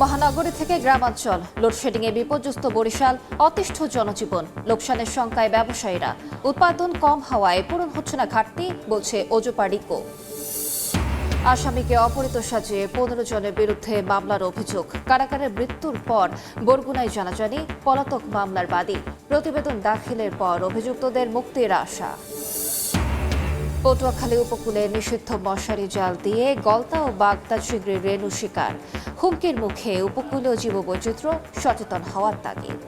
মহানগরী থেকে গ্রামাঞ্চল লোডশেডিংয়ে বিপর্যস্ত বরিশাল, অতিষ্ঠ জনজীবন, লোকসানের শঙ্কায় ব্যবসায়ীরা। উৎপাদন কম হওয়ায় পূরণ হচ্ছে না ঘাটতি, বলছে ওজোপাড়িকো। আসামিকে অপহৃত সাজিয়ে 15 জনের বিরুদ্ধে মামলার অভিযোগ। কারাগারের মৃত্যুর পর বরগুনায় জানাজানি, পলাতক মামলার বাদী। প্রতিবেদন দাখিলের পর অভিযুক্তদের মুক্তির আশা। পটুয়াখালী উপকূলে নিষিদ্ধ মশারি জাল দিয়ে গলদা ও বাগদা চিংড়ির রেণু শিকার। হুমকির মুখে উপকূলীয় জীববৈচিত্র্য, সচেতন হওয়ার তাগিদ।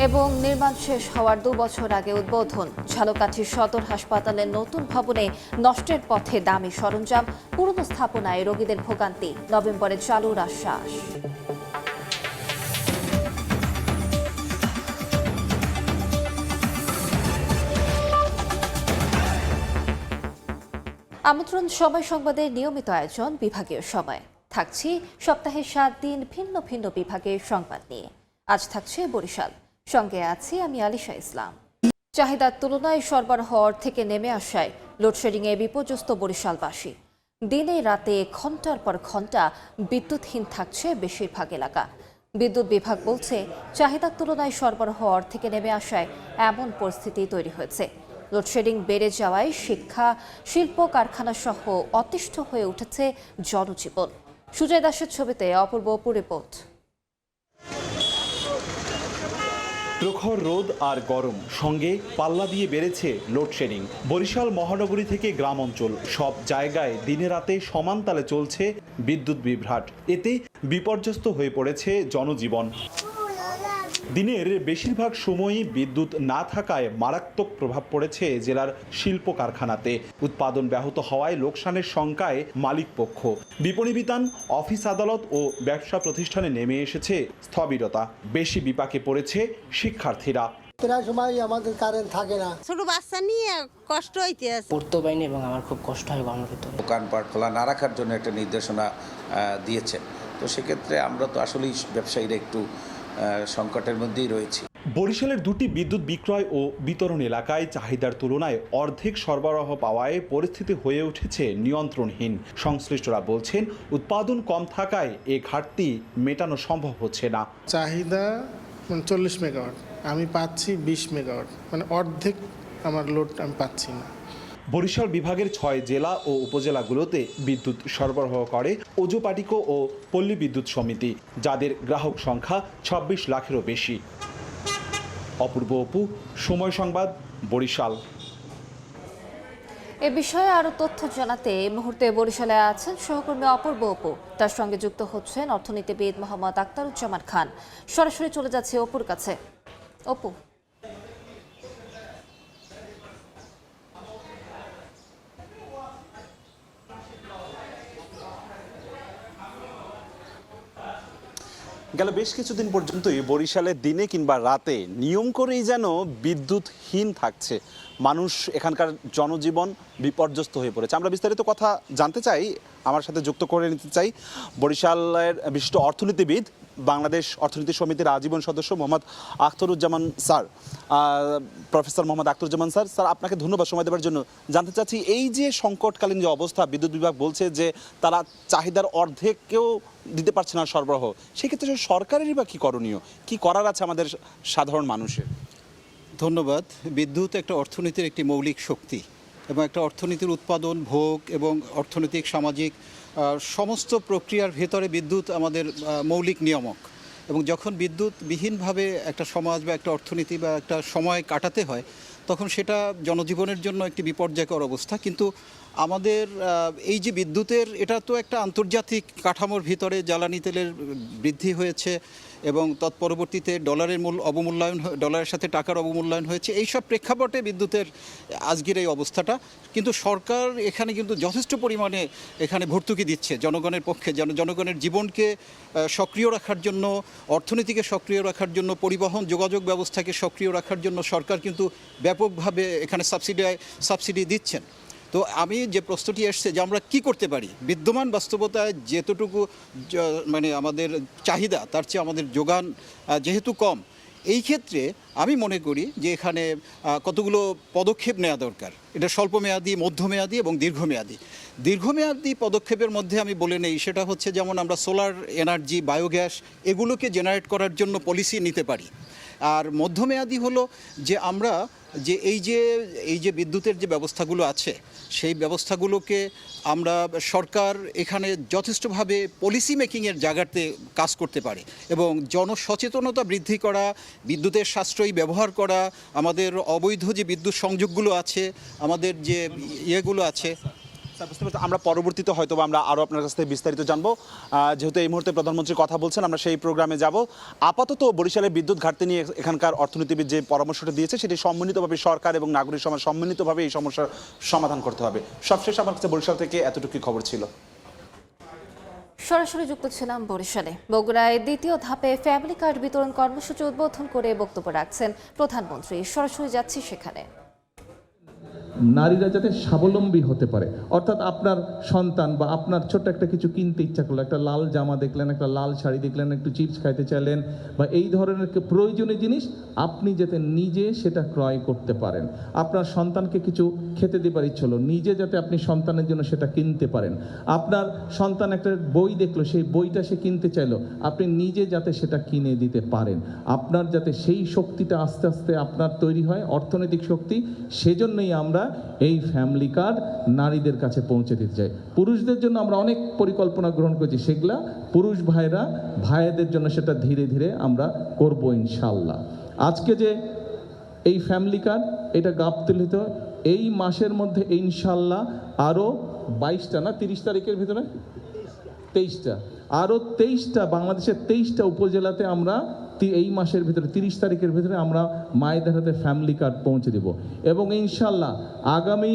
এবং নির্মাণ শেষ হওয়ার 2 বছর আগে উদ্বোধন। ঝালকাঠি সদর হাসপাতালের নতুন ভবনে নষ্টের পথে দামি সরঞ্জাম, পুরনো স্থাপনায় রোগীদের ভোগান্তি। নভেম্বরে চালুর আশ্বাস। আমন্ত্রণ সময় সংবাদের নিয়মিত আয়োজন বিভাগীয় সময়। থাকছি সপ্তাহে 7 দিন ভিন্ন ভিন্ন বিভাগের সংবাদ নিয়ে। আজ থাকছে বরিশাল, সঙ্গে আছি আমি আলিশা ইসলাম। চাহিদার তুলনায় সরবরাহ থেকে নেমে আসায় লোডশেডিংয়ে বিপর্যস্ত বরিশালবাসী। দিনে রাতে ঘণ্টার পর ঘণ্টা বিদ্যুৎহীন থাকছে বেশিরভাগ এলাকা। বিদ্যুৎ বিভাগ বলছে, চাহিদার তুলনায় সরবরাহ থেকে নেমে আসায় এমন পরিস্থিতি তৈরি হয়েছে। লোডশেডিং বেড়ে যাওয়ায় শিক্ষা, শিল্প, কারখানা সহ অতিষ্ঠ হয়ে উঠেছে জনজীবন। সুজয় দাসের ছবিতে অপূর্ব রিপোর্ট। প্রখর রোদ আর গরম সঙ্গে পাল্লা দিয়ে বেড়েছে লোডশেডিং। বরিশাল মহানগরী থেকে গ্রাম অঞ্চল সব জায়গায় দিনে রাতে সমান তালে চলছে বিদ্যুৎ বিভ্রাট। এতে বিপর্যস্ত হয়ে পড়েছে জনজীবন। দিনের বেশিরভাগ সময়ই বিদ্যুৎ না থাকায় মারাত্মক প্রভাব পড়েছে জেলার শিল্প কারখানাতে। উৎপাদন ব্যাহত হওয়ায় লোকসানের শঙ্কায় মালিক পক্ষ। বিপণী বিতান, অফিস, আদালত ও ব্যবসা প্রতিষ্ঠানে নেমে এসেছে স্থবিরতা। বেশি বিপাকে পড়েছে শিক্ষার্থীরা। প্রায় সময় আমাদের কারেন্ট থাকে না। ছোট বাচ্চা নিয়ে কষ্ট হইতে আছে। পড়তে পারিনি এবং আমার খুব কষ্ট হয় গরমের ভিতরে। দোকানপাট খোলা না রাখার জন্য একটা নির্দেশনা দিয়েছে। তো সেক্ষেত্রে আমরা তো আসলেই ব্যবসায়ীরা একটু সংকটের মধ্যেই রয়েছে। বরিশালের 2টি বিদ্যুৎ বিক্রয় ও বিতরণ এলাকায় চাহিদার তুলনায় অর্ধেক সরবরাহ পাওয়ায় পরিস্থিতি হয়ে উঠেছে নিয়ন্ত্রণহীন। সংশ্লিষ্টরা বলছেন, উৎপাদন কম থাকায় এ ঘাটতি মেটানো সম্ভব হচ্ছে না। চাহিদা 40 মেগাওয়াট, আমি পাচ্ছি 20 মেগাওয়াট, মানে অর্ধেক আমার লোড আমি পাচ্ছি না। বরিশাল বিভাগের 6 জেলা ও উপজেলাগুলোতে বিদ্যুৎ সরবরাহ করে ওজোপাড়িকো ও পল্লী বিদ্যুৎ সমিতি, যাদের গ্রাহক সংখ্যা 26 লাখেরও বেশি। অপূর্ব অপু, সময় সংবাদ, বরিশাল। এ বিষয়ে আরো তথ্য জানাতে এই মুহূর্তে বরিশালে আছেন সহকর্মী অপূর্ব অপু। তার সঙ্গে যুক্ত হচ্ছেন অর্থনীতিবিদ মোহাম্মদ আখতারুজ্জামান খান। সরাসরি চলে যাচ্ছে অপুর কাছে। অপু, গেল বেশ কিছুদিন পর্যন্তই বরিশালের দিনে কিংবা রাতে নিয়ম করেই যেন বিদ্যুৎহীন থাকছে মানুষ। এখানকার জনজীবন বিপর্যস্ত হয়ে পড়েছে। আমরা বিস্তারিত কথা জানতে চাই, আমার সাথে যুক্ত করে নিতে চাই বরিশালের বিশিষ্ট অর্থনীতিবিদ, বাংলাদেশ অর্থনীতি সমিতির আজীবন সদস্য Mohammad Akhtaruzzaman sir. Professor Mohammad Akhtaruzzaman sir, আপনাকে ধন্যবাদ সময় দেওয়ার জন্য। জানতে চাচ্ছি, এই যে সংকটকালীন যে অবস্থা, বিদ্যুৎ বিভাগ বলছে যে তারা চাহিদার অর্ধেককেও দিতে পারছে না সরবরাহ, সেক্ষেত্রে সরকারেরই বা কী করণীয়, কি করার আছে আমাদের সাধারণ মানুষের? ধন্যবাদ। বিদ্যুৎ একটা অর্থনীতির একটি মৌলিক শক্তি এবং একটা অর্থনীতির উৎপাদন, ভোগ এবং অর্থনৈতিক, সামাজিক সমস্ত প্রক্রিয়ার ভেতরে বিদ্যুৎ আমাদের মৌলিক নিয়ামক। এবং যখন বিদ্যুৎ বিহীনভাবে একটা সমাজ বা একটা অর্থনীতি বা একটা সময় কাটাতে হয়, তখন সেটা জনজীবনের জন্য একটি বিপর্যয়কর অবস্থা। কিন্তু আমাদের এই যে বিদ্যুতের, এটা তো একটা আন্তর্জাতিক কাঠামোর ভিতরে জ্বালানি তেলের বৃদ্ধি হয়েছে এবং তৎপরবর্তীতে ডলারের অবমূল্যায়ন, ডলারের সাথে টাকার অবমূল্যায়ন হয়েছে। এইসব প্রেক্ষাপটে বিদ্যুতের আজকের এই অবস্থাটা। কিন্তু সরকার এখানে কিন্তু যথেষ্ট পরিমাণে এখানে ভর্তুকি দিচ্ছে জনগণের পক্ষে, জনগণের জীবনকে সক্রিয় রাখার জন্য, অর্থনীতিকে সক্রিয় রাখার জন্য, পরিবহন যোগাযোগ ব্যবস্থাকে সক্রিয় রাখার জন্য সরকার কিন্তু ব্যাপকভাবে এখানে সাবসিডি দিচ্ছেন। তো আমি যে প্রশ্নটি এসছে যে আমরা কি করতে পারি, বিদ্যমান বাস্তবতায় যেতটুকু মানে আমাদের চাহিদা, তার চেয়ে আমাদের যোগান যেহেতু কম, এই ক্ষেত্রে আমি মনে করি যে এখানে কতগুলো পদক্ষেপ নেওয়া দরকার। এটা স্বল্পমেয়াদী, মধ্যমেয়াদী এবং দীর্ঘমেয়াদী। দীর্ঘমেয়াদী পদক্ষেপের মধ্যে আমি বলে নেই, সেটা হচ্ছে যেমন আমরা সোলার এনার্জি, বায়োগ্যাস এগুলোকে জেনারেট করার জন্য পলিসি নিতে পারি। আর মধ্যমেয়াদী হলো যে আমরা যে এই যে বিদ্যুতের যে ব্যবস্থাগুলো আছে সেই ব্যবস্থাগুলোকে আমরা সরকার এখানে যথেষ্টভাবে পলিসি মেকিংয়ের জায়গাতে কাজ করতে পারে এবং জনসচেতনতা বৃদ্ধি করা, বিদ্যুতের সাশ্রয়ী ব্যবহার করা, আমাদের অবৈধ যে বিদ্যুৎ সংযোগগুলো আছে, আমাদের যে ইয়েগুলো আছে। বুঝতে পারছি, আমরা পরবর্তীতে হয়তো আমরা আরও আপনার কাছ থেকে বিস্তারিত জানবো। যেহেতু এই মুহূর্তে প্রধানমন্ত্রী কথা বলছেন, আমরা সেই প্রোগ্রামে যাব। আপাতত বরিশালে বিদ্যুৎ ঘাটতি নিয়ে এখানকার অর্থনীতিবিদ যে পরামর্শটা দিয়েছে সেটি সম্মিলিতভাবে সরকার এবং নাগরিক সমাজ সম্মিলিতভাবে এই সমস্যার সমাধান করতে হবে। সবশেষ আমার কাছে বরিশাল থেকে এতটুকুই খবর ছিল। সরাসরি যুক্ত ছিলাম বরিশালে। বগুড়ায় দ্বিতীয় ধাপে ফ্যামিলি কার্ড বিতরণ কর্মসূচি উদ্বোধন করে বক্তব্য রাখছেন প্রধানমন্ত্রী। সরাসরি যাচ্ছি সেখানে। নারীরা যাতে স্বাবলম্বী হতে পারে, অর্থাৎ আপনার সন্তান বা আপনার ছোট্ট একটা কিছু কিনতে ইচ্ছা করলো, একটা লাল জামা দেখলেন, একটা লাল শাড়ি দেখলেন, একটু চিপস খাইতে চাইলেন বা এই ধরনের প্রয়োজনীয় জিনিস আপনি যাতে নিজে সেটা ক্রয় করতে পারেন। আপনার সন্তানকে কিছু খেতে দেবার ইচ্ছে হলো, নিজে যাতে আপনি সন্তানের জন্য সেটা কিনতে পারেন। আপনার সন্তান একটা বই দেখলো, সেই বইটা সে কিনতে চাইলো, আপনি নিজে যাতে সেটা কিনে দিতে পারেন। আপনার যাতে সেই শক্তিটা আস্তে আস্তে আপনার তৈরি হয়, অর্থনৈতিক শক্তি। সেজন্যই আমরা এই ফ্যামিলি কার্ড নারীদের কাছে পৌঁছে দিতে চাই। পুরুষদের জন্য আমরা অনেক পরিকল্পনা গ্রহণ করেছি, সেগুলা পুরুষ ভাইদের জন্য সেটা ধীরে ধীরে আমরা করব ইনশাল্লাহ। আজকে যে এই ফ্যামিলি কার্ড, এটা গাবতলিত এই মাসের মধ্যে ইনশাল্লাহ আরও 22টা না 30 তারিখের ভিতরে 23টা, আরও 23টা, বাংলাদেশের 23টা উপজেলাতে আমরা এই মাসের ভিতরে 30 তারিখের ভিতরে আমরা মায়েদের হাতে ফ্যামিলি কার্ড পৌঁছে দেব। এবং ইনশাল্লাহ আগামী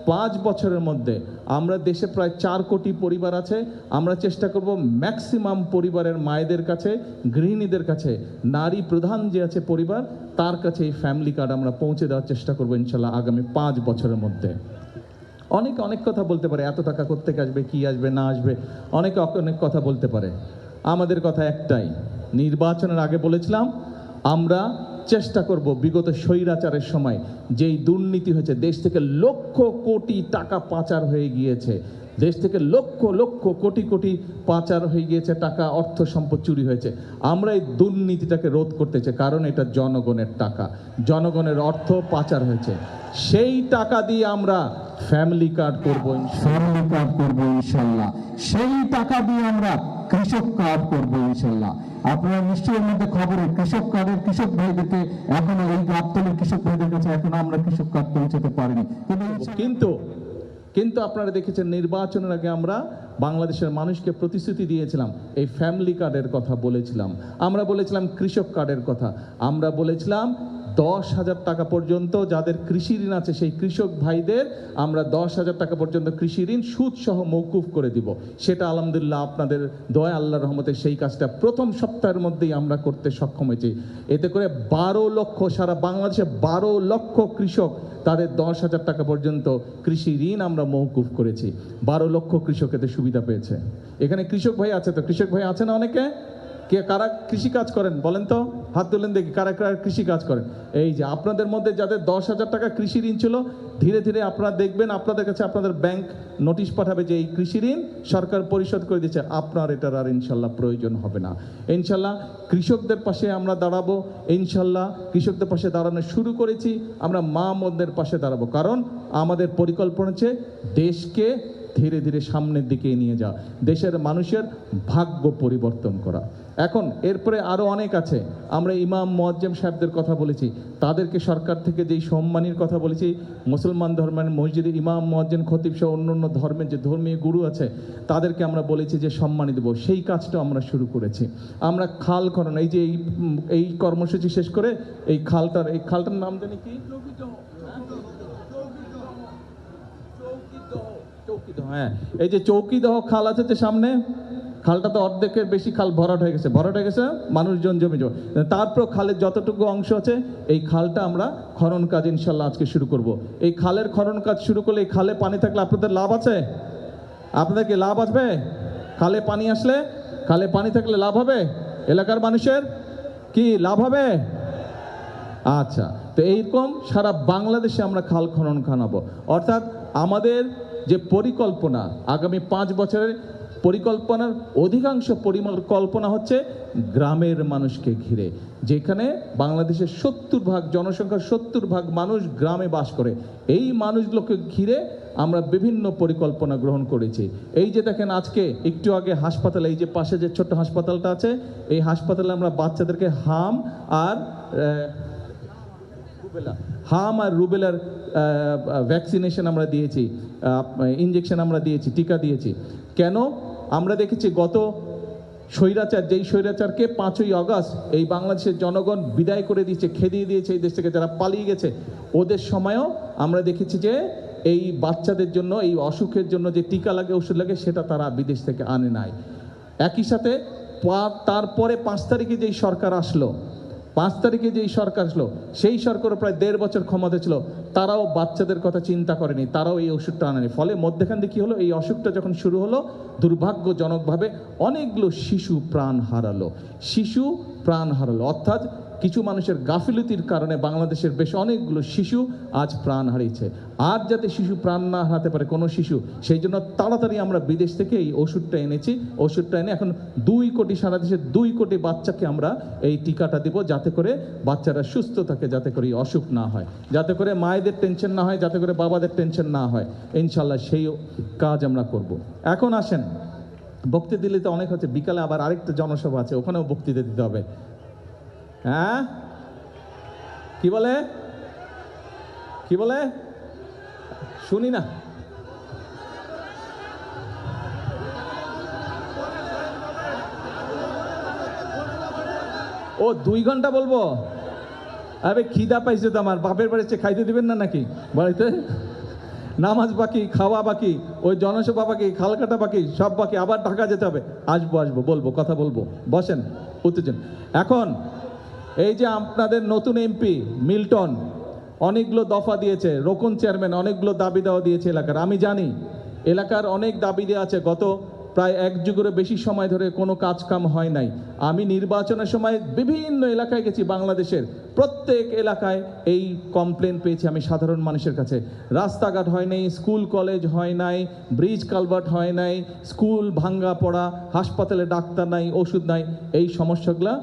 5 বছরের মধ্যে আমরা দেশে প্রায় 4 কোটি পরিবার আছে, আমরা চেষ্টা করব ম্যাক্সিমাম পরিবারের মায়েদের কাছে, গৃহিণীদের কাছে, নারী প্রধান যে আছে পরিবার, তার কাছে এই ফ্যামিলি কার্ড আমরা পৌঁছে দেওয়ার চেষ্টা করব ইনশাল্লাহ আগামী 5 বছরের মধ্যে। অনেকে অনেক কথা বলতে পারে, এত টাকা কোত্থেকে আসবে, কি আসবে না আসবে, অনেকে অনেক কথা বলতে পারে। আমাদের কথা একটাই, নির্বাচনের আগে বলেছিলাম আমরা চেষ্টা করব বিগত স্বৈরাচারের সময় যেই দুর্নীতি হয়েছে, দেশ থেকে লক্ষ কোটি টাকা পাচার হয়ে গিয়েছে, দেশ থেকে লক্ষ লক্ষ কোটি কোটি পাচার হয়ে গিয়েছে টাকা, অর্থ সম্পদ চুরি হয়েছে, আমরা এই দুর্নীতিটাকে রোধ করতে চাই। কারণ এটা জনগণের টাকা, জনগণের অর্থ পাচার হয়েছে। সেই টাকা দিয়ে আমরা ফ্যামিলি কার্ড করবো, ফ্যামিলি কার্ড করবো ইনশাল্লাহ। সেই টাকা দিয়ে আমরা কৃষক কার্ড করবো ইনশাল্লাহ। আপনারা নিশ্চয়ই মধ্যে খবরে কৃষক কার্ডের কৃষক ভাইদেরকে এখনো এই গাবতলীর কৃষক ভাইদের কাছে এখনো আমরা কৃষক কার্ড পৌঁছাতে পারিনি। কিন্তু আপনারা দেখেছেন নির্বাচনের আগে আমরা বাংলাদেশের মানুষকে প্রতিশ্রুতি দিয়েছিলাম, এই ফ্যামিলি কার্ডের কথা বলেছিলাম, আমরা বলেছিলাম কৃষক কার্ডের কথা, আমরা বলেছিলাম 10,000 টাকা পর্যন্ত যাদের কৃষি ঋণ আছে সেই কৃষক ভাইদের আমরা 10,000 টাকা পর্যন্ত কৃষি ঋণ সুদ সহ মৌকুফ করে দিব। সেটা আলহামদুলিল্লাহ আপনাদের দয়া, আল্লাহর রহমতে সেই কাজটা প্রথম সপ্তাহের মধ্যেই আমরা করতে সক্ষম হয়েছি। এতে করে 12 লক্ষ, সারা বাংলাদেশে 12 লক্ষ কৃষক তাদের 10,000 টাকা পর্যন্ত কৃষি ঋণ আমরা মৌকুফ করেছি। 12 লক্ষ কৃষক এতে সুবিধা পেয়েছে। এখানে কৃষক ভাই আছে তো, কৃষক ভাই আছে না অনেকে? কারা কৃষি কাজ করেন বলেন তো, হাত তুলেন দেখি কারা কারা কৃষি কাজ করেন। এই যে আপনাদের মধ্যে যাদের 10,000 টাকা কৃষি ঋণ ছিল, ধীরে ধীরে আপনারা দেখবেন আপনাদের কাছে আপনাদের ব্যাংক নোটিশ পাঠাবে যে এই কৃষি ঋণ সরকার পরিশোধ করে দিচ্ছে, আপনার এটার আর ইনশাল্লাহ প্রয়োজন হবে না। ইনশাল্লাহ কৃষকদের পাশে আমরা দাঁড়াবো, ইনশাল্লাহ কৃষকদের পাশে দাঁড়ানো শুরু করেছি, আমরা মা বোনদের পাশে দাঁড়াবো। কারণ আমাদের পরিকল্পনা হচ্ছে দেশকে ধীরে ধীরে সামনের দিকে নিয়ে যাওয়া, দেশের মানুষের ভাগ্য পরিবর্তন করা। এখন এরপরে আরও অনেক আছে, আমরা ইমাম মুয়াজ্জেম সাহেবদের কথা বলেছি, তাদেরকে সরকার থেকে যেই সম্মানের কথা বলেছি, মুসলমান ধর্মের মসজিদের ইমাম মুয়াজ্জিন খতিব সহ অন্য ধর্মের যে ধর্মীয় গুরু আছে তাদেরকে আমরা বলেছি যে সম্মানী দেবো, সেই কাজটা আমরা শুরু করেছি। আমরা খাল খনন, এই যে এই কর্মসূচি শেষ করে এই খালটার নাম জানি কি, হ্যাঁ, এই যে চৌকিদহ খাল আছে যে সামনে, খালটা তো অর্ধেকের বেশি খাল ভরাট হয়ে গেছে, মানুষজন জমে যাবে। তারপর খালের যতটুকু অংশ আছে এই খালটা আমরা খনন কাজ ইনশাল্লাহ আজকে শুরু করব। এই খালের খনন কাজ শুরু করলে এই খালে পানি থাকলে আপনাদের লাভ আছে? আপনাদের কি লাভ আসবে? খালে পানি আসলে, খালে পানি থাকলে লাভ হবে? এলাকার মানুষের কি লাভ হবে? আচ্ছা, তো এইরকম সারা বাংলাদেশে আমরা খাল খনন খানাবো। অর্থাৎ আমাদের যে পরিকল্পনা আগামী 5 বছরের পরিকল্পনার অধিকাংশ পরিকল্পনা হচ্ছে গ্রামের মানুষকে ঘিরে, যেখানে বাংলাদেশের 70% জনসংখ্যার 70% মানুষ গ্রামে বাস করে। এই মানুষগুলোকে ঘিরে আমরা বিভিন্ন পরিকল্পনা গ্রহণ করেছি। এই যে দেখেন আজকে একটু আগে হাসপাতালে, এই যে পাশে যে ছোট্ট হাসপাতালটা আছে, এই হাসপাতালে আমরা বাচ্চাদেরকে হাম আর রুবেলার ভ্যাকসিনেশন আমরা দিয়েছি, ইনজেকশন আমরা দিয়েছি, টিকা দিয়েছি। কেন? আমরা দেখেছি গত স্বৈরাচার, যেই স্বৈরাচারকে 5ই আগস্ট এই বাংলাদেশের জনগণ বিদায় করে দিয়েছে, খেদিয়ে দিয়েছে এই দেশ থেকে, যারা পালিয়ে গেছে, ওদের সময়ও আমরা দেখেছি যে এই বাচ্চাদের জন্য, এই অসুখের জন্য যে টিকা লাগে, ওষুধ লাগে, সেটা তারা বিদেশ থেকে আনে নাই। একই সাথে তারপরে 5 তারিখে যেই সরকার আসলো, 5 তারিখে যেই সরকার আসলো, সেই সরকারও প্রায় 1.5 বছর ক্ষমতা ছিল, তারাও বাচ্চাদের কথা চিন্তা করেনি, তারাও এই ওষুধটা আনেনি। ফলে মধ্যখান দিয়ে কী হলো, এই অসুখটা যখন শুরু হলো, দুর্ভাগ্যজনকভাবে অনেকগুলো শিশু প্রাণ হারালো। অর্থাৎ কিছু মানুষের গাফিলতির কারণে বাংলাদেশের বেশ অনেকগুলো শিশু আজ প্রাণ হারিয়েছে। আর যাতে শিশু প্রাণ না হারাতে পারে কোনো শিশু, সেই জন্য তাড়াতাড়ি আমরা বিদেশ থেকে এই ওষুধটা এনেছি। ওষুধটা এনে এখন 2 কোটি, সারা দেশের 2 কোটি বাচ্চাকে আমরা এই টিকাটা দিব, যাতে করে বাচ্চারা সুস্থ থাকে, যাতে করে এই অসুখ না হয়, যাতে করে মায়েদের টেনশন না হয়, যাতে করে বাবাদের টেনশন না হয়। ইনশাল্লাহ সেই কাজ আমরা করব। এখন আসেন, বক্তৃতা দিলে তো অনেক হচ্ছে, বিকালে আবার আরেকটা জনসভা আছে, ওখানেও বক্তৃতা দিতে হবে। হ্যাঁ, কি বলে শুনি না। ও 2 ঘন্টা বলবো? আরে খিদা পাইছে তো আমার, বাপের বাড়িতে খাইতে দিবেন না নাকি? বাড়িতে নামাজ বাকি, খাওয়া বাকি, ওই জনসভা বাকি, খালকাটা বাকি, সব বাকি, আবার ঢাকা যেতে হবে। আসবো বলবো, কথা বলবো, বসেন, উত্তেজন। এখন এই যে আপনাদের নতুন এমপি মিল্টন অনেকগুলো দফা দিয়েছে, রোকন চেয়ারম্যান অনেকগুলো দাবি দেওয়া দিয়েছে এলাকার। আমি জানি এলাকার অনেক দাবি দেওয়া আছে, গত প্রায় 1 যুগেরও বেশি সময় ধরে কোনো কাজ কাম হয় নাই। আমি নির্বাচনের সময় বিভিন্ন এলাকায় গেছি, বাংলাদেশের প্রত্যেক এলাকায় এই কমপ্লেন পেয়েছি আমি সাধারণ মানুষের কাছে। রাস্তাঘাট হয় নাই, স্কুল কলেজ হয় নাই, ব্রিজ কালভার্ট হয় নাই, স্কুল ভাঙ্গা পড়া, হাসপাতালে ডাক্তার নাই, ওষুধ নাই। এই সমস্যাগুলো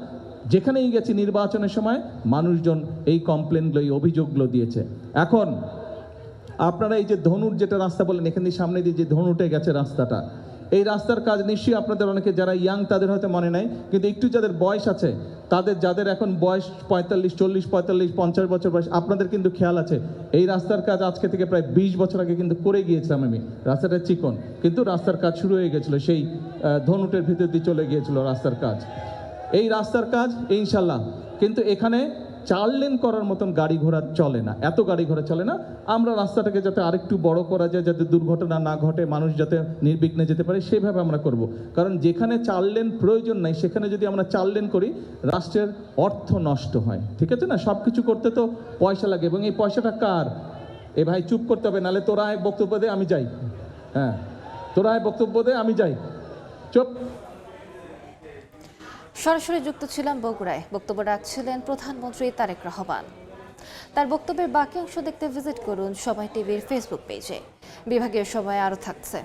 যেখানেই গেছি নির্বাচনের সময় মানুষজন এই কমপ্লেনগুলো, এই অভিযোগগুলো দিয়েছে। এখন আপনারা এই যে ধনুর যেটা রাস্তা বলেন, এখান দিয়ে সামনে দিয়ে যে ধনুটে গেছে রাস্তাটা, এই রাস্তার কাজ নিশ্চয়ই আপনাদের অনেকে যারা ইয়াং তাদের হয়তো মনে নাই, কিন্তু একটু যাদের বয়স আছে, যাদের এখন বয়স 45, 40, 45, 50 বছর বয়স, আপনাদের কিন্তু খেয়াল আছে এই রাস্তার কাজ আজকে থেকে প্রায় 20 বছর আগে কিন্তু করে গিয়েছিলাম আমি। রাস্তাটা চিকন, কিন্তু রাস্তার কাজ শুরু হয়ে গেছিলো, সেই ধনুটের ভিতর দিয়ে চলে গিয়েছিল রাস্তার কাজ। এই রাস্তার কাজ ইনশাল্লাহ, কিন্তু এখানে 4 লেন করার মতন গাড়ি ঘোড়া চলে না, এত গাড়ি ঘোড়া চলে না। আমরা রাস্তাটাকে যাতে আরেকটু বড় করা যায়, যাতে দুর্ঘটনা না ঘটে, মানুষ যাতে নির্বিঘ্নে যেতে পারে, সেভাবে আমরা করব। কারণ যেখানে 4 লেন প্রয়োজন নাই, সেখানে যদি আমরা 4 লেন করি, রাষ্ট্রের অর্থ নষ্ট হয়। ঠিক আছে না? সব কিছু করতে তো পয়সা লাগে, এবং এই পয়সাটা কার? এ ভাই চুপ করতে হবে, নাহলে তোরা এক বক্তব্য দে আমি যাই। হ্যাঁ, তোরা এক বক্তব্য দে আমি যাই, চুপ। সরাসরি যুক্ত ছিলাম বগুড়ায়, বক্তব্য রাখছিলেন প্রধানমন্ত্রী তারেক রহমান। তার বক্তব্যের বাকি অংশ দেখতে ভিজিট করুন সময় টিভির ফেসবুক পেজে। বিভাগীয় সময় আরও থাকছে।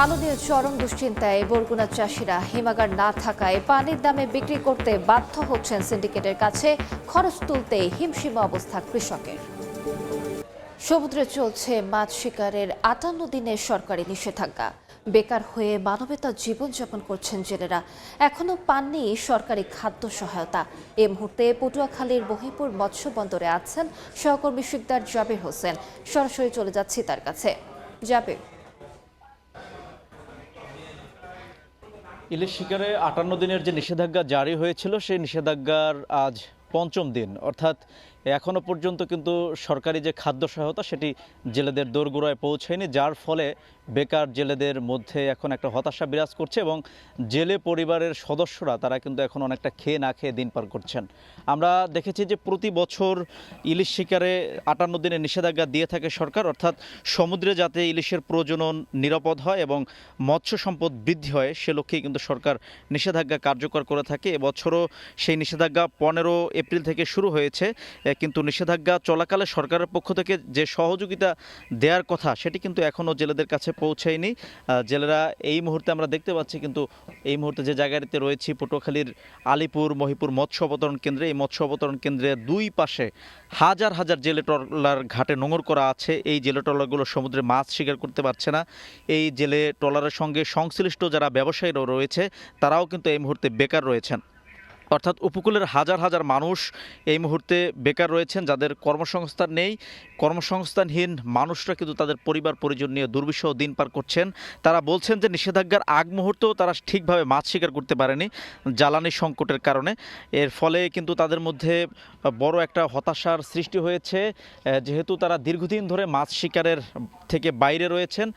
আলু নিয়ে চরম দুশ্চিন্তায় বরগুনার চাষিরা। হিমাগার না থাকায় পানির দামে বিক্রি করতে বাধ্য হচ্ছেন সিন্ডিকেটের কাছে, খরচ তুলতে হিমশিম অবস্থা কৃষকের। সমুদ্রে চলছে মাছ শিকারের 58 দিনের সরকারি নিষেধাজ্ঞা। বেকার হয়ে মানবেতর জীবনযাপন করছেন জেলেরা, এখনও পাননি সরকারি খাদ্য সহায়তা। এ মুহূর্তে পটুয়াখালীর মহিপুর মৎস্য বন্দরে আছেন সহকর্মী শিকদার জাবির হোসেন। সরাসরি চলে যাচ্ছি তার কাছে। জাবির, ইলিশ শিকারে 58 দিনের যে নিষেধাজ্ঞা জারি হয়েছিল, সেই নিষেধাজ্ঞার আজ 5ম দিন, অর্থাৎ এখনও পর্যন্ত কিন্তু সরকারি যে খাদ্য সহায়তা সেটি জেলেদের দোরগোড়ায় পৌঁছায়নি, যার ফলে বেকার জেলেদের মধ্যে এখন একটা হতাশা বিরাজ করছে এবং জেলে পরিবারের সদস্যরা তারা কিন্তু এখন অনেকটা খেয়ে না খেয়ে দিন পার করছেন। আমরা দেখেছি যে প্রতি বছর ইলিশ শিকারে 58 দিনের নিষেধাজ্ঞা দিয়ে থাকে সরকার, অর্থাৎ সমুদ্রে যাতে ইলিশের প্রজনন নিরাপদ হয় এবং মৎস্য সম্পদ বৃদ্ধি হয় সে লক্ষ্যেই কিন্তু সরকার নিষেধাজ্ঞা কার্যকর করে থাকে। এবছরও সেই নিষেধাজ্ঞা 15 এপ্রিল থেকে শুরু হয়েছে, কিন্তু নিষেধাজ্ঞা চলাকালে সরকারের পক্ষ থেকে যে সহযোগিতা দেওয়ার কথা সেটি কিন্তু এখনও জেলেদের কাছে পৌঁছায়নি। জেলেরা এই মুহূর্তে আমরা দেখতে পাচ্ছি, কিন্তু এই মুহূর্তে যে জায়গাটিতে রয়েছি পটুয়াখালীর আলিপুর মহিপুর মৎস্য অবতরণ কেন্দ্রে, এই মৎস্য অবতরণ কেন্দ্রের দুই পাশে হাজার হাজার জেলে ট্রলার ঘাটে নোঙর করা আছে। এই জেলে ট্রলারগুলো সমুদ্রে মাছ শিকার করতে পারছে না। এই জেলে ট্রলারের সঙ্গে সংশ্লিষ্ট যারা ব্যবসায়ীরা রয়েছে তারাও কিন্তু এই মুহূর্তে বেকার রয়েছেন, অর্থাৎ উপকূলের হাজার হাজার মানুষ এই মুহূর্তে বেকার রয়েছেন, যাদের কর্মসংস্থান নেই। কর্মসংস্থানহীন মানুষরা কিন্তু তাদের পরিবার পরিজন নিয়ে দুর্বিষহ দিন পার করছেন। তারা বলছেন যে নিষেধাজ্ঞার আগ মুহূর্তেও তারা ঠিকভাবে মাছ শিকার করতে পারেনি জ্বালানি সংকটের কারণে। এর ফলে কিন্তু তাদের মধ্যে বড় একটা হতাশার সৃষ্টি হয়েছে, যেহেতু তারা দীর্ঘদিন ধরে মাছ শিকারের থেকে বাইরে রয়েছেন,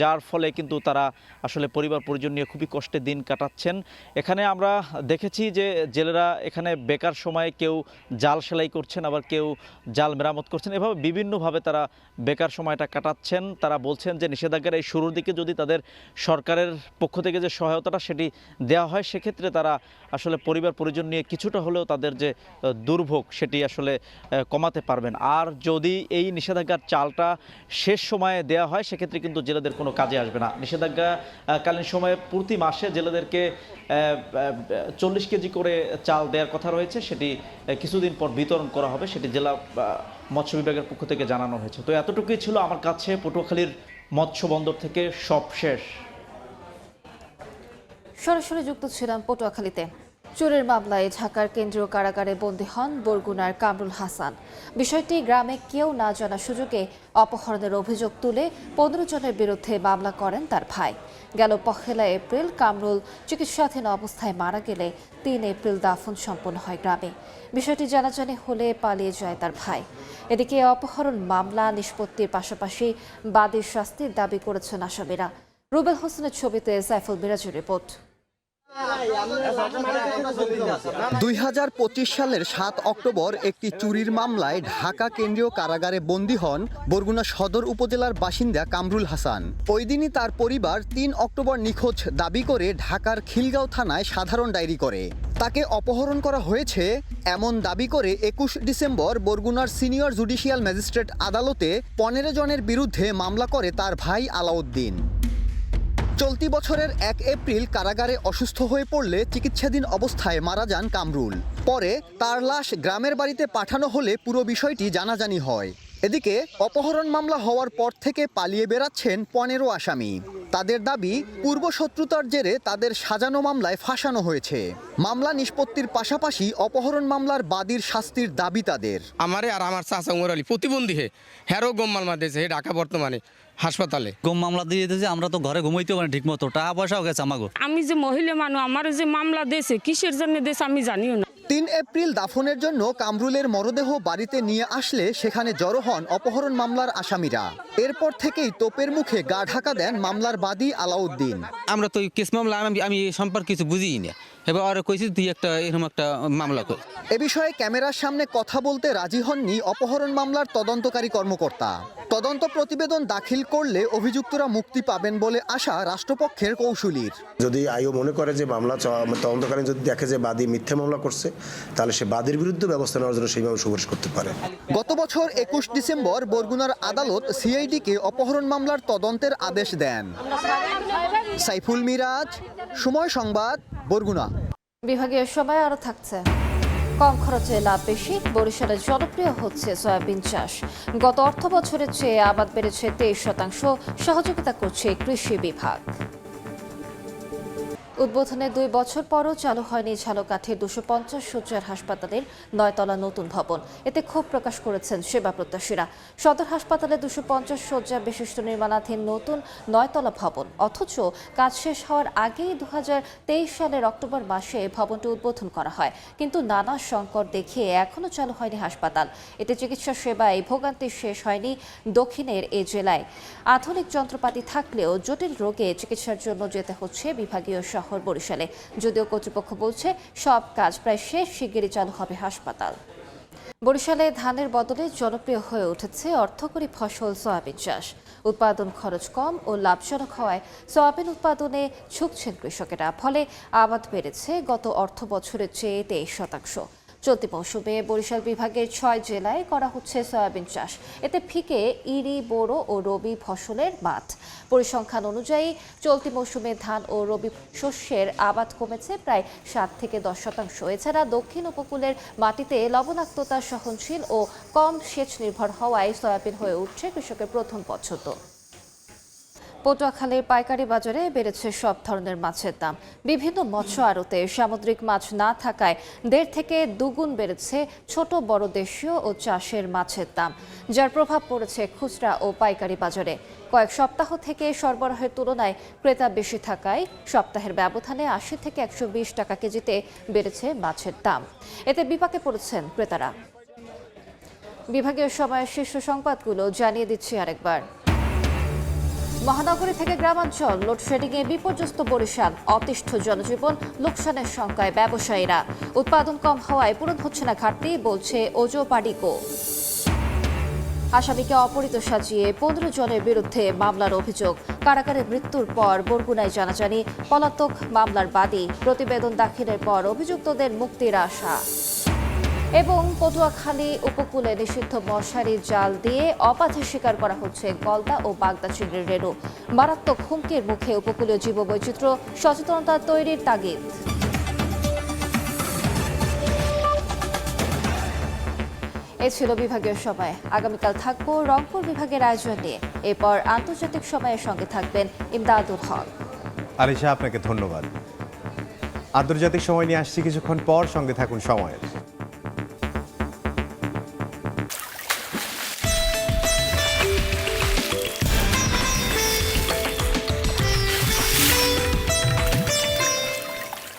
যার ফলে কিন্তু তারা আসলে পরিবার পরিজন নিয়ে খুবই কষ্টে দিন কাটাচ্ছেন। এখানে আমরা দেখেছি যে জেলেরা এখানে বেকার সময়ে কেউ জাল সেলাই করছেন, আবার কেউ জাল মেরামত করছেন, এভাবে বিভিন্নভাবে তারা বেকার সময়টা কাটাচ্ছেন। তারা বলছেন যে নিষেধাজ্ঞার এই শুরুর দিকে যদি তাদের সরকারের পক্ষ থেকে যে সহায়তাটা সেটি দেওয়া হয় সেক্ষেত্রে তারা আসলে পরিবার পরিজন নিয়ে কিছুটা হলেও তাদের যে দুর্ভোগ সেটি আসলে কমাতে পারবেন। আর যদি এই নিষেধাজ্ঞার চালটা শেষ সময়ে দেওয়া হয় সেক্ষেত্রে কিন্তু জেলেদের কোনো কাজে আসবে না। নিষেধাজ্ঞাকালীন সময়ে প্রতি মাসে জেলেদেরকে 40 কেজি করে চাল দেওয়ার কথা রয়েছে, সেটি কিছুদিন পর বিতরণ করা হবে, সেটি জেলা মৎস্য বিভাগের পক্ষ থেকে জানানো হয়েছে। তো এতটুকুই ছিল আমার কাছে পটুয়াখালীর মৎস্য বন্দর থেকে সব শেষ। সরাসরি যুক্ত ছিলাম পটুয়াখালীতে। চোরের মামলায় ঢাকার কেন্দ্রীয় কারাগারে বন্দী হন বরগুনার কামরুল হাসান। বিষয়টি গ্রামে কেউ না জানার সুযোগে অপহরণের অভিযোগ তুলে 15 জনের বিরুদ্ধে মামলা করেন তার ভাই। গেল 1 এপ্রিল কামরুল চিকিৎসাধীন অবস্থায় মারা গেলে 3 এপ্রিল দাফন সম্পন্ন হয় গ্রামে। বিষয়টি জানাজানি হলে পালিয়ে যায় তার ভাই। এদিকে অপহরণ মামলা নিষ্পত্তির পাশাপাশি বাদীর শাস্তির দাবি করেছেন আসামিরা। রুবেল হোসেনের ছবিতে সাইফুল মিরাজের রিপোর্ট। 2025 সালের 7 অক্টোবর একটি চুরির মামলায় ঢাকা কেন্দ্রীয় কারাগারে বন্দী হন বরগুনা সদর উপজেলার বাসিন্দা কামরুল হাসান। ওই দিনই তার পরিবার 3 অক্টোবর নিখোঁজ দাবি করে ঢাকার খিলগাঁও থানায় সাধারণ ডায়েরি করে। তাকে অপহরণ করা হয়েছে এমন দাবি করে 21 ডিসেম্বর বরগুনার সিনিয়র জুডিশিয়াল ম্যাজিস্ট্রেট আদালতে 15 জনের বিরুদ্ধে মামলা করে তার ভাই আলাউদ্দিন। চলতি বছরের 1 এপ্রিল কারাগারে অসুস্থ হয়ে পড়লে চিকিৎসাধীন অবস্থায় মারা যান কামরুল। পরে তার লাশ গ্রামের বাড়িতে পাঠানো হলে পুরো বিষয়টি জানাজানি হয়। এদিকে অপহরণ মামলা হওয়ার পর থেকে পালিয়ে বেড়াচ্ছেন 15 আসামি। তাদের দাবি পূর্বশত্রুতার জেরে তাদের সাজানো মামলায় ফাঁসানো হয়েছে। মামলা নিষ্পত্তির পাশাপাশি অপহরণ মামলার বাদীর শাস্তির দাবি তাদের। আমারে আর আমার চাচা উমর আলী প্রতিবন্ধী হ্যারো গম মামলা দিয়েছে ঢাকা বর্তমানে হাসপাতালে গম মামলা দিয়ে দিয়েছে। আমরা তো ঘরে ঘুমাইতেও পারি ঠিক মতো, টাকা পয়সাও গেছে আমাকে। আমি যে মহিলা মানুষ, আমার যে মামলা দিয়েছে কিসের জন্য দিয়েছে আমি জানিও না। 3 এপ্রিল দাফনের জন্য কামরুলের মরদেহ বাড়িতে নিয়ে আসলে সেখানে জড়ো হন অপহরণ মামলার আসামিরা। এরপর থেকেই তোপের মুখে গা ঢাকা দেন মামলার বাদী আলাউদ্দিন। আমরা তো কেস মামলা আমি সম্পর্কে কিছু বুঝিই না, এবার কইছি তুই একটা এরকম একটা মামলা কর। এ বিষয়ে ক্যামেরার সামনে কথা বলতে রাজি হননি অপহরণ মামলার তদন্তকারী কর্মকর্তা। তদন্ত প্রতিবেদন দাখিল করলে অভিযুক্তরা মুক্তি পাবেন বলে আশা রাষ্ট্রপক্ষের কৌশলীর। যদি আইও মনে করে যে মামলা তদন্তকালীন যদি দেখে যে বাদী মিথ্যা মামলা করছে, তাহলে সে বাদীর বিরুদ্ধে ব্যবস্থা নেওয়ার জন্য সেইভাবে সুপারিশ করতে পারে। গত বছর 21 ডিসেম্বর বরগুনার আদালত সিআইডিকে অপহরণ মামলার তদন্তের আদেশ দেন। সাইফুল মিরাজ, সময় সংবাদ, বরগুনা। বিভাগীয় সময় আরও থাকছে। কম খরচে লাভ বেশি, বরিশালে জনপ্রিয় হচ্ছে সয়াবিন চাষ। গত অর্থ বছরের চেয়ে আবাদ বেড়েছে 23%, সহযোগিতা করছে কৃষি বিভাগ। উদ্বোধনের 2 বছর পরও চালু হয়নি ঝালকাঠির 250 শয্যার হাসপাতালের 9তলা নতুন ভবন। এতে ক্ষোভ প্রকাশ করেছেন সেবা প্রত্যাশীরা। সদর হাসপাতালে 250 শয্যা বিশিষ্ট নির্মাণাধীন নতুন 9তলা ভবন, অথচ কাজ শেষ হওয়ার আগেই 2023 সালের অক্টোবর মাসে ভবনটি উদ্বোধন করা হয়, কিন্তু নানা সংকট দেখিয়ে এখনও চালু হয়নি হাসপাতাল। এতে চিকিৎসা সেবায় ভোগান্তি শেষ হয়নি দক্ষিণের এ জেলায়। আধুনিক যন্ত্রপাতি থাকলেও জটিল রোগে চিকিৎসার জন্য যেতে হচ্ছে বিভাগীয় শহর বরিশালে। যদিও কর্তৃপক্ষ বলছে সব কাজ প্রায় শেষ, শিগগিরই চালু হবে হাসপাতাল। বরিশালে ধানের বদলে জনপ্রিয় হয়ে উঠেছে অর্থকরী ফসল সয়াবিন চাষ। উৎপাদন খরচ কম ও লাভজনক হওয়ায় সয়াবিন উৎপাদনে ঝুঁকছেন কৃষকেরা। ফলে আবাদ বেড়েছে গত অর্থ বছরের চেয়ে 23%। চলতি মৌসুমে বরিশাল বিভাগের 6 জেলায় করা হচ্ছে সয়াবিন চাষ। এতে ফিকে ইরি, বোরো ও রবি ফসলের মাঠ। পরিসংখ্যান অনুযায়ী চলতি মৌসুমে ধান ও রবি শস্যের আবাদ কমেছে প্রায় 7 থেকে 10%। এছাড়া দক্ষিণ উপকূলের মাটিতে লবণাক্ততা সহনশীল ও কম সেচ নির্ভর হওয়ায় সয়াবিন হয়ে উঠছে কৃষকের প্রথম পছন্দ। পটুয়াখালীর পাইকারি বাজারে বেড়েছে সব ধরনের মাছের দাম। বিভিন্ন মৎস্য আড়তে সামুদ্রিক মাছ না থাকায় 1.5 থেকে 2 গুণ বেড়েছে ছোট বড় দেশীয় ও চাষের মাছের দাম, যার প্রভাব পড়েছে খুচরা ও পাইকারি বাজারে। কয়েক সপ্তাহ থেকে সরবরাহের তুলনায় ক্রেতা বেশি থাকায় সপ্তাহের ব্যবধানে 80 থেকে 120 টাকা কেজিতে বেড়েছে মাছের দাম। এতে বিপাকে পড়েছেন ক্রেতারা। বিভাগীয় সময়ের শীর্ষ সংবাদগুলো জানিয়ে দিচ্ছি আরেকবার। মহানগরী থেকে গ্রামাঞ্চল, লোডশেডিংয়ে বিপর্যস্ত বরিশাল, অতিষ্ঠ জনজীবন, লোকসানের শঙ্কায় ব্যবসায়ীরা। উৎপাদন কম হওয়ায় পূরণ হচ্ছে না ঘাটতি, বলছে ওজো পাডিকো। আসামিকে অপহৃত সাজিয়ে 15 জনের বিরুদ্ধে মামলার অভিযোগ। কারাগারে মৃত্যুর পর বরগুনায় জানাজানি, পলাতক মামলার বাদী। প্রতিবেদন দাখিলের পর অভিযুক্তদের মুক্তির আশা। এবং পটুয়াখালী উপকূলে নিষিদ্ধ মশারি জাল দিয়ে অবাধে শিকার করা হচ্ছে গলদা ও বাগদা চিংড়ির রেণু। মারাত্মক হুমকির মুখে উপকূলীয় জীববৈচিত্র্য, সচেতনতা তৈরির তাগিদ। এ ছিল বিভাগীয় সময়। আগামীকাল থাকবো রংপুর বিভাগের আয়োজন নিয়ে। এরপর আন্তর্জাতিক সময়ের সঙ্গে থাকবেন ইমদাদুল হক। আলিশা, আপনাকে ধন্যবাদ। আন্তর্জাতিক সময় নিয়ে আসছি কিছুক্ষণ পর, সঙ্গে থাকুন সময়ের।